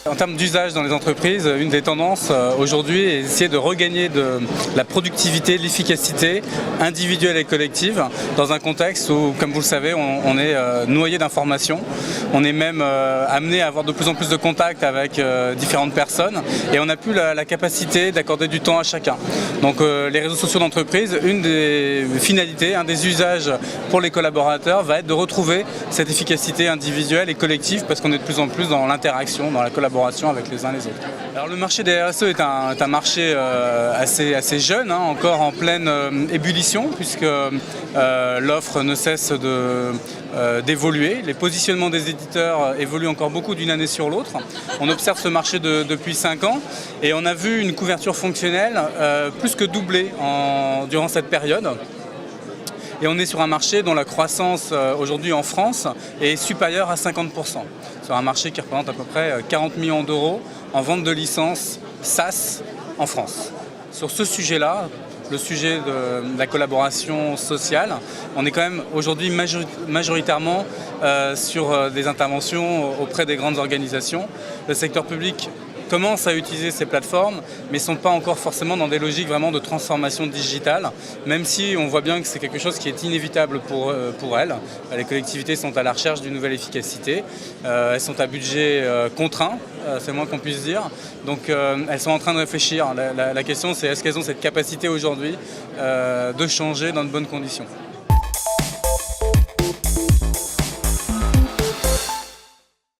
En termes d'usage dans les entreprises, une des tendances aujourd'hui est d'essayer de regagner de la productivité, de l'efficacité individuelle et collective dans un contexte où, comme vous le savez, on est noyé d'informations. On est même amené à avoir de plus en plus de contacts avec différentes personnes et on n'a plus la capacité d'accorder du temps à chacun. Donc les réseaux sociaux d'entreprise, une des finalités, un des usages pour les collaborateurs va être de retrouver cette efficacité individuelle et collective parce qu'on est de plus en plus dans l'interaction, dans la collaboration avec les uns les autres. Alors le marché des RSE est un marché assez jeune, encore en pleine ébullition puisque l'offre ne cesse d'évoluer. Les positionnements des éditeurs évoluent encore beaucoup d'une année sur l'autre. On observe ce marché depuis 5 ans et on a vu une couverture fonctionnelle plus que doublée durant cette période. Et on est sur un marché dont la croissance aujourd'hui en France est supérieure à 50%. Sur un marché qui représente à peu près 40 millions d'euros en vente de licences SaaS en France. Sur ce sujet-là, le sujet de la collaboration sociale, on est quand même aujourd'hui majoritairement sur des interventions auprès des grandes organisations. Le secteur public commencent à utiliser ces plateformes, mais ne sont pas encore forcément dans des logiques vraiment de transformation digitale, même si on voit bien que c'est quelque chose qui est inévitable pour elles. Les collectivités sont à la recherche d'une nouvelle efficacité, elles sont à budget contraint, c'est le moins qu'on puisse dire, donc elles sont en train de réfléchir. La question c'est est-ce qu'elles ont cette capacité aujourd'hui de changer dans de bonnes conditions.